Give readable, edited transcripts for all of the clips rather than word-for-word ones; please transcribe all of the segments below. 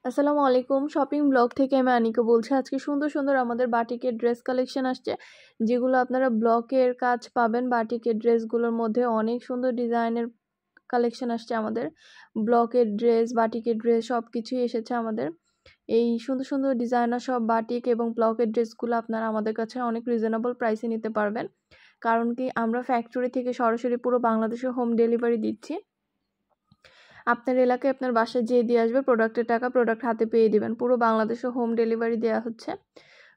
আসসালামু আলাইকুম shopping blog থেকে আমি আনিকা বলছি। আজকে সুন্দর সুন্দর আমাদের বাটিকের ড্রেস কালেকশন আসছে, যেগুলো আপনারা ব্লকের কাজ পাবেন। বাটিকের ড্রেসগুলোর মধ্যে অনেক সুন্দর ডিজাইনের কালেকশন আসছে আমাদের। ব্লকের ড্রেস, বাটিকের ড্রেস সব কিছুই এসেছে আমাদের। এই সুন্দর সুন্দর ডিজাইনার সব বাটিক এবং ব্লকের ড্রেসগুলো আপনারা আমাদের কাছে অনেক রিজনেবল প্রাইসে নিতে পারবেন। কারণ কি, আমরা ফ্যাক্টরি থেকে সরাসরি পুরো বাংলাদেশে হোম ডেলিভারি দিচ্ছি। আপনার এলাকায় আপনার বাসায় যেয়ে দিয়ে আসবে, প্রোডাক্টের টাকা প্রোডাক্ট হাতে পেয়ে দিবেন। পুরো বাংলাদেশে হোম ডেলিভারি দেওয়া হচ্ছে।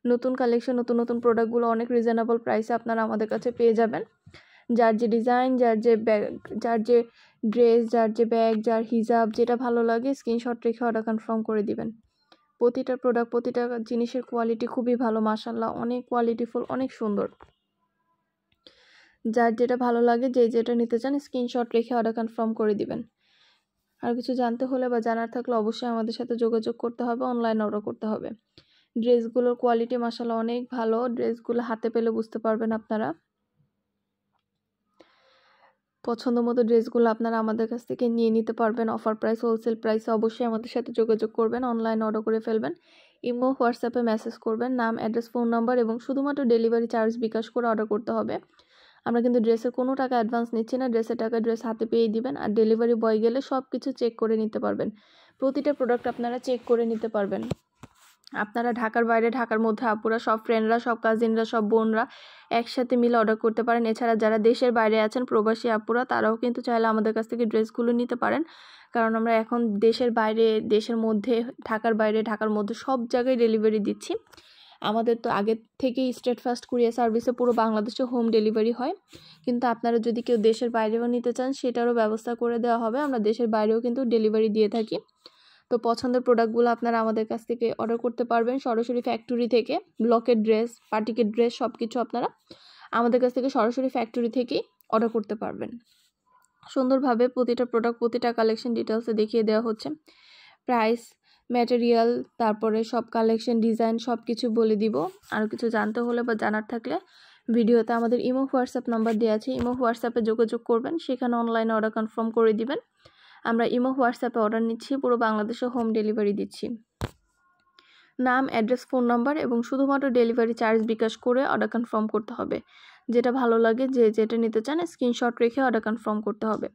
নতুন কালেকশন, নতুন নতুন প্রোডাক্টগুলো অনেক রিজনেবল প্রাইসে আপনারা আমাদের কাছে পেয়ে যাবেন। যার যে ডিজাইন, যার যে ব্যাগ, যার যে ড্রেস, যার যে ব্যাগ, যার হিজাব, যেটা ভালো লাগে স্ক্রিনশট রেখে অর্ডার কনফার্ম করে দিবেন। প্রতিটা প্রোডাক্ট, প্রতিটা জিনিসের কোয়ালিটি খুবই ভালো, মাশাআল্লাহ অনেক কোয়ালিটিফুল, অনেক সুন্দর। যার যেটা ভালো লাগে, যে যেটা নিতে চান স্ক্রিনশট রেখে অর্ডার কনফার্ম করে দিবেন। আর কিছু জানতে হলে বা জানার থাকলে অবশ্যই আমাদের সাথে যোগাযোগ করতে হবে, অনলাইন অর্ডার করতে হবে। ড্রেসগুলোর কোয়ালিটি মাশাআল্লাহ অনেক ভালো, ড্রেসগুলো হাতে পেলে বুঝতে পারবেন আপনারা। পছন্দ মতো ড্রেসগুলো আপনারা আমাদের কাছ থেকে নিয়ে নিতে পারবেন অফার প্রাইস, হোলসেল প্রাইসে। অবশ্যই আমাদের সাথে যোগাযোগ করবেন, অনলাইন অর্ডার করে ফেলবেন। ইমো, হোয়াটসঅ্যাপে মেসেজ করবেন, নাম, অ্যাড্রেস, ফোন নাম্বার এবং শুধুমাত্র ডেলিভারি চার্জ বিকাশ করে অর্ডার করতে হবে। আমরা কিন্তু ড্রেসের কোনো টাকা অ্যাডভান্স নিচ্ছি না। ড্রেসের টাকা ড্রেস হাতে পেয়ে দিবেন। আর ডেলিভারি বয় গেলে সব কিছু চেক করে নিতে পারবেন। প্রতিটা প্রোডাক্ট আপনারা চেক করে নিতে পারবেন। আপনারা ঢাকার বাইরে, ঢাকার মধ্যে আপুরা, সব ফ্রেন্ডরা, সব কাজিনরা, সব বোনরা একসাথে মিলে অর্ডার করতে পারেন। এছাড়া যারা দেশের বাইরে আছেন, প্রবাসী আপুরা, তারাও কিন্তু চাইলে আমাদের কাছ থেকে ড্রেসগুলো নিতে পারেন। কারণ আমরা এখন দেশের বাইরে, দেশের মধ্যে, ঢাকার বাইরে, ঢাকার মধ্যে সব জায়গায় ডেলিভারি দিচ্ছি। আমাদের তো আগে থেকেই স্টেট ফার্স্ট কুরিয়ার সার্ভিসে পুরো বাংলাদেশে হোম ডেলিভারি হয়। কিন্তু আপনারা যদি কেউ দেশের বাইরেও নিতে চান, সেটারও ব্যবস্থা করে দেওয়া হবে। আমরা দেশের বাইরেও কিন্তু ডেলিভারি দিয়ে থাকি। তো পছন্দের প্রোডাক্টগুলো আপনারা আমাদের কাছ থেকে অর্ডার করতে পারবেন সরাসরি ফ্যাক্টরি থেকে। ব্লকের ড্রেস, পার্টিকের ড্রেস সব কিছু আপনারা আমাদের কাছ থেকে সরাসরি ফ্যাক্টরি থেকেই অর্ডার করতে পারবেন। সুন্দরভাবে প্রতিটা প্রোডাক্ট, প্রতিটা কালেকশন ডিটেলসে দেখিয়ে দেওয়া হচ্ছে। প্রাইস, ম্যাটেরিয়াল, তারপরে সব কালেকশন, ডিজাইন সব কিছু বলে দিব। আর কিছু জানতে হলে বা জানার থাকলে ভিডিওতে আমাদের ইমো, হোয়াটসঅ্যাপ নাম্বার দেওয়া আছে। ইমো, হোয়াটসঅ্যাপে যোগাযোগ করবেন, সেখানে অনলাইনে অর্ডার কনফার্ম করে দিবেন। আমরা ইমো, হোয়াটসঅ্যাপে অর্ডার নিচ্ছি, পুরো বাংলাদেশে হোম ডেলিভারি দিচ্ছি। নাম, অ্যাড্রেস, ফোন নাম্বার এবং শুধুমাত্র ডেলিভারি চার্জ বিকাশ করে অর্ডার কনফার্ম করতে হবে। যেটা ভালো লাগে, যে যেটা নিতে চান স্ক্রিনশট রেখে অর্ডার কনফার্ম করতে হবে।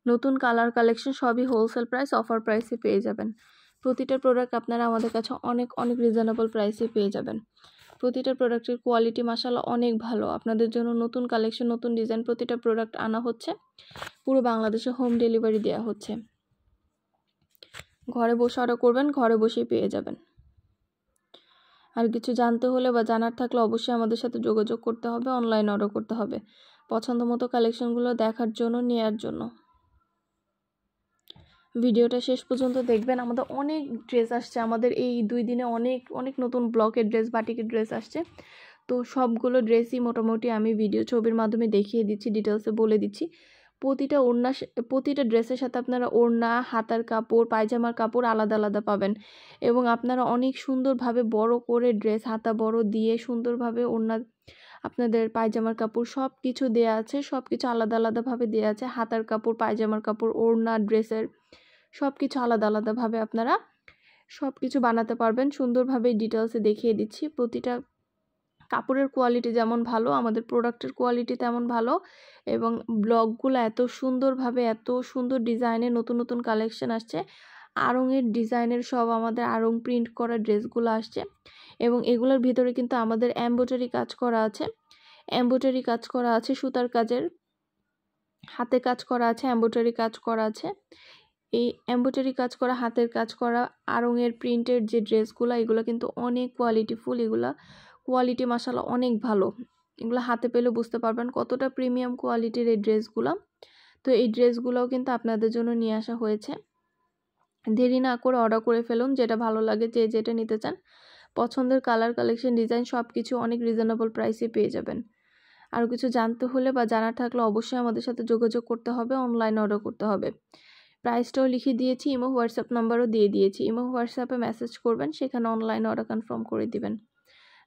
নতুন কালার কালেকশন সবই হোলসেল প্রাইস, অফার প্রাইসে পেয়ে যাবেন। প্রতিটা প্রোডাক্ট আপনারা আমাদের কাছে অনেক অনেক রিজনেবল প্রাইসে পেয়ে যাবেন। প্রতিটা প্রোডাক্টের কোয়ালিটি মাশাআল্লাহ অনেক ভালো। আপনাদের জন্য নতুন কালেকশন, নতুন ডিজাইন প্রতিটা প্রোডাক্ট আনা হচ্ছে। পুরো বাংলাদেশে হোম ডেলিভারি দেওয়া হচ্ছে। ঘরে বসে অর্ডার করবেন, ঘরে বসেই পেয়ে যাবেন। আর কিছু জানতে হলে বা জানার থাকলে অবশ্যই আমাদের সাথে যোগাযোগ করতে হবে, অনলাইন অর্ডার করতে হবে। পছন্দ মতো কালেকশনগুলো দেখার জন্য, নেয়ার জন্য ভিডিওটা শেষ পর্যন্ত দেখবেন। আমাদের অনেক ড্রেস আসছে, আমাদের এই 2 দিনে অনেক অনেক নতুন ব্লকের ড্রেস, বাটিকের ড্রেস আসছে। তো সবগুলো ড্রেসই মোটামুটি আমি ভিডিও, ছবির মাধ্যমে দেখিয়ে দিচ্ছি, ডিটেলসে বলে দিচ্ছি। প্রতিটা ওড়না, প্রতিটা ড্রেসের সাথে আপনারা ওড়না, হাতার কাপড়, পায়জামার কাপড় আলাদা আলাদা পাবেন। এবং আপনারা অনেক সুন্দরভাবে বড় করে ড্রেস, হাতা বড় দিয়ে সুন্দরভাবে ওড়না, আপনাদের পায়জামার কাপড় সব কিছু দেওয়া আছে। সব কিছু আলাদা আলাদাভাবে দেওয়া আছে। হাতার কাপড়, পায়জামার কাপড়, ওড়না, ড্রেসের সব কিছু আলাদা আলাদাভাবে আপনারা সব কিছু বানাতে পারবেন। সুন্দরভাবে ডিটেলসে দেখিয়ে দিচ্ছি। প্রতিটা কাপড়ের কোয়ালিটি যেমন ভালো, আমাদের প্রোডাক্টের কোয়ালিটি তেমন ভালো। এবং ব্লগগুলো এত সুন্দরভাবে, এত সুন্দর ডিজাইনের নতুন নতুন কালেকশন আসছে। আড়ংয়ের ডিজাইনের সব আমাদের আড়ং প্রিন্ট করা ড্রেসগুলো আসছে। এবং এগুলোর ভিতরে কিন্তু আমাদের এমব্রয়ডারি কাজ করা আছে। এমব্রয়ডারি কাজ করা আছে, সুতার কাজের, হাতে কাজ করা আছে, এমব্রয়ডারি কাজ করা আছে। এই এমব্রয়ডারি কাজ করা, হাতের কাজ করা আড়ংয়ের প্রিন্টের যে ড্রেসগুলো, এগুলো কিন্তু অনেক কোয়ালিটিফুল। এগুলা কোয়ালিটি মাশাআল্লাহ অনেক ভালো। এগুলো হাতে পেলে বুঝতে পারবেন কতটা প্রিমিয়াম কোয়ালিটির এই ড্রেসগুলো। তো এই ড্রেসগুলোও কিন্তু আপনাদের জন্য নিয়ে আসা হয়েছে। দেরি না করে অর্ডার করে ফেলুন, যেটা ভালো লাগে, যে যেটা নিতে চান। পছন্দের কালার, কালেকশন, ডিজাইন সব কিছু অনেক রিজনেবল প্রাইসে পেয়ে যাবেন। আর কিছু জানতে হলে বা জানার থাকলে অবশ্যই আমাদের সাথে যোগাযোগ করতে হবে, অনলাইন অর্ডার করতে হবে। প্রাইসটাও লিখে দিয়েছি, ইমো, হোয়াটসঅ্যাপ নাম্বারও দিয়ে দিয়েছি। ইমো, হোয়াটসঅ্যাপে মেসেজ করবেন, সেখানে অনলাইন অর্ডার কনফার্ম করে দিবেন।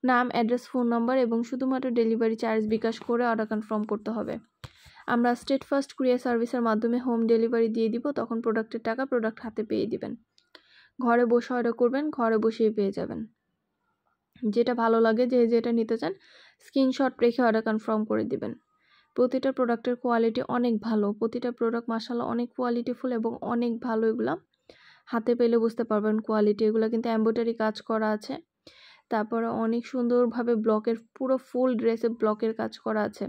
নাম, অ্যাড্রেস, ফোন নাম্বার এবং শুধুমাত্র ডেলিভারি চার্জ বিকাশ করে অর্ডার কনফার্ম করতে হবে। আমরা স্টেট ফার্স্ট কুরিয়ার সার্ভিসের মাধ্যমে হোম ডেলিভারি দিয়ে দিব, তখন প্রোডাক্টের টাকা প্রোডাক্ট হাতে পেয়ে দিবেন। ঘরে বসে অর্ডার করবেন, ঘরে বসেই পেয়ে যাবেন। যেটা ভালো লাগে, যে যেটা নিতে চান স্ক্রিনশট রেখে অর্ডার কনফার্ম করে দিবেন। প্রতিটা প্রোডাক্টের কোয়ালিটি অনেক ভালো, প্রতিটা প্রোডাক্ট মাশাআল্লাহ অনেক কোয়ালিটিফুল এবং অনেক ভালো। এগুলা হাতে পেলে বুঝতে পারবেন কোয়ালিটি। এগুলো কিন্তু এমব্রয়ডারি কাজ করা আছে, তারপরে অনেক সুন্দরভাবে ব্লকের পুরো ফুল ড্রেসে ব্লকের কাজ করা আছে।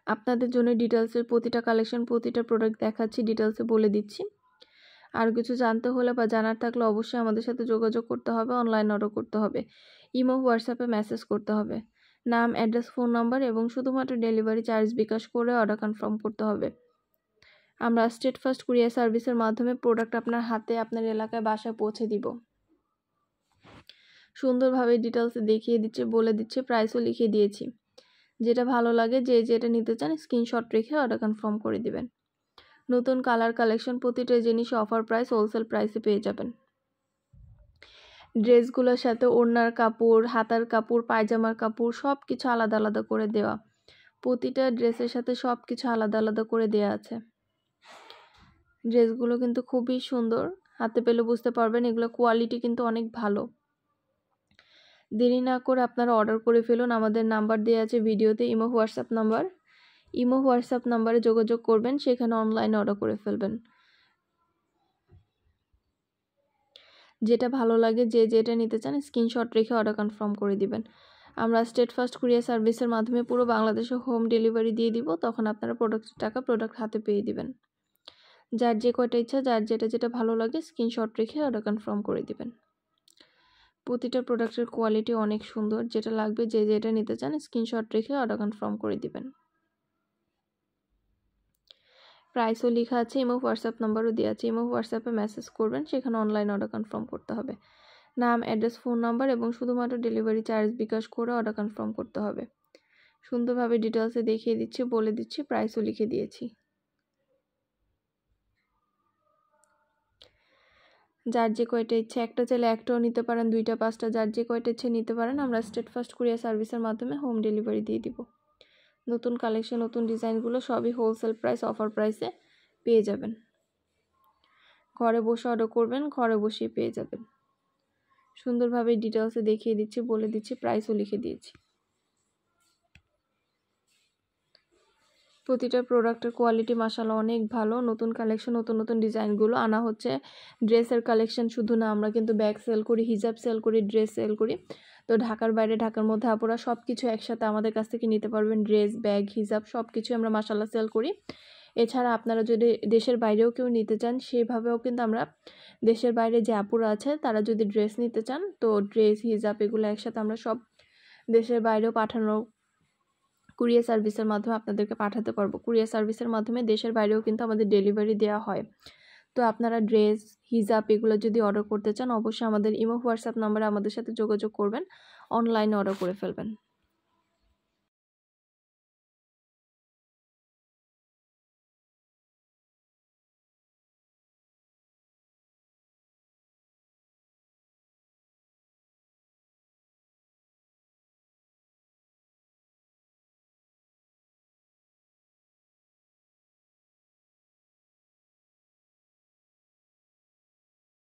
আপনাদের জন্য ডিটেলসের প্রতিটা কালেকশন, প্রতিটা প্রোডাক্ট দেখাচ্ছি, ডিটেলসে বলে দিচ্ছি। আর কিছু জানতে হলে বা জানার থাকলে অবশ্যই আমাদের সাথে যোগাযোগ করতে হবে, অনলাইন অর্ডার করতে হবে, ইমো হোয়াটসঅ্যাপে মেসেজ করতে হবে। নাম, অ্যাড্রেস, ফোন নাম্বার এবং শুধুমাত্র ডেলিভারি চার্জ বিকাশ করে অর্ডার কনফার্ম করতে হবে। আমরা স্টেট ফার্স্ট কুরিয়ার সার্ভিসের মাধ্যমে প্রোডাক্ট আপনার হাতে, আপনার এলাকায়, বাসায় পৌঁছে দিব। সুন্দরভাবে ডিটেলসে দেখিয়ে দিচ্ছে, বলে দিচ্ছে, প্রাইসও লিখে দিয়েছি। যেটা ভালো লাগে, যে যেটা নিতে চান স্ক্রিনশট রেখে অর্ডার কনফার্ম করে দিবেন। নতুন কালার কালেকশন, প্রতিটা জিনিস অফার প্রাইস, হোলসেল প্রাইসে পেয়ে যাবেন। ড্রেসগুলোর সাথে ওড়নার কাপড়, হাতার কাপড়, পায়জামার কাপড় সব কিছু আলাদা আলাদা করে দেওয়া। প্রতিটা ড্রেসের সাথে সব কিছু আলাদা আলাদা করে দেওয়া আছে। ড্রেসগুলো কিন্তু খুবই সুন্দর, হাতে পেলে বুঝতে পারবেন এগুলো কোয়ালিটি কিন্তু অনেক ভালো। দেরি না করে আপনারা অর্ডার করে ফেলুন। আমাদের নাম্বার দেওয়া আছে ভিডিওতে, imo WhatsApp number. Imo WhatsApp নাম্বারে যোগাযোগ করবেন, সেখানে অনলাইনে অর্ডার করে ফেলবেন। যেটা ভালো লাগে, যে যেটা নিতে চান স্ক্রিনশট রেখে অর্ডার কনফার্ম করে দিবেন। আমরা স্টেট ফার্স্ট কুরিয়ার সার্ভিসের মাধ্যমে পুরো বাংলাদেশে হোম ডেলিভারি দিয়ে দিব, তখন আপনারা প্রোডাক্টের টাকা প্রোডাক্ট হাতে পেয়ে দিবেন। যার যে কয়টা ইচ্ছা, যার যেটা ভালো লাগে স্ক্রিনশট রেখে অর্ডার কনফার্ম করে দিবেন। প্রতিটা প্রোডাক্টের কোয়ালিটি অনেক সুন্দর, যেটা লাগবে, যে যেটা নিতে চান স্ক্রিনশট রেখে অর্ডার কনফার্ম করে দিবেন। প্রাইসও লেখা আছে, ইমো হোয়াটসঅ্যাপ নাম্বারও দেওয়া আছে। ইমো হোয়াটসঅ্যাপে মেসেজ করবেন, সেখানে অনলাইন অর্ডার কনফার্ম করতে হবে। নাম, অ্যাড্রেস, ফোন নাম্বার এবং শুধুমাত্র ডেলিভারি চার্জ বিকাশ করে অর্ডার কনফার্ম করতে হবে। সুন্দরভাবে ডিটেলসে দেখিয়ে দিচ্ছি, বলে দিচ্ছি, প্রাইসও লিখে দিয়েছি। যার যে কয়টা ইচ্ছে, একটা চাইলে একটাও নিতে পারেন, 2টা 5টা, যার যে কয়টা ইচ্ছে নিতে পারেন। আমরা স্টেট ফার্স্ট কুরিয়ার সার্ভিসের মাধ্যমে হোম ডেলিভারি দিয়ে দিব। নতুন কালেকশন, নতুন ডিজাইনগুলো সবই হোলসেল প্রাইস, অফার প্রাইসে পেয়ে যাবেন। ঘরে বসে অর্ডার করবেন, ঘরে বসেই পেয়ে যাবেন। সুন্দরভাবে ডিটেলসে দেখিয়ে দিচ্ছি, বলে দিচ্ছি, প্রাইসও লিখে দিয়েছি। প্রতিটা প্রোডাক্টের কোয়ালিটি মাশাআল্লাহ অনেক ভালো। নতুন কালেকশন, নতুন নতুন ডিজাইনগুলো আনা হচ্ছে। ড্রেসের কালেকশন শুধু না, আমরা কিন্তু ব্যাগ সেল করি, হিজাব সেল করি, ড্রেস সেল করি। তো ঢাকার বাইরে, ঢাকার মধ্যে আপুরা সব কিছু একসাথে আমাদের কাছ থেকে নিতে পারবেন। ড্রেস, ব্যাগ, হিজাব সব কিছু আমরা মাশাআল্লাহ সেল করি। এছাড়া আপনারা যদি দেশের বাইরেও কেউ নিতে চান, সেভাবেও কিন্তু আমরা, দেশের বাইরে যে আপুরা আছে তারা যদি ড্রেস নিতে চান, তো ড্রেস, হিজাব এগুলো একসাথে আমরা সব দেশের বাইরেও পাঠানো, কুরিয়ার সার্ভিসের মাধ্যমে আপনাদেরকে পাঠাতে পারবো। কুরিয়ার সার্ভিসের মাধ্যমে দেশের বাইরেও কিন্তু আমাদের ডেলিভারি দেওয়া হয়। তো আপনারা ড্রেস, হিজাব এগুলো যদি অর্ডার করতে চান, অবশ্যই আমাদের ইমো হোয়াটসঅ্যাপ নাম্বারে আমাদের সাথে যোগাযোগ করবেন, অনলাইনে অর্ডার করে ফেলবেন।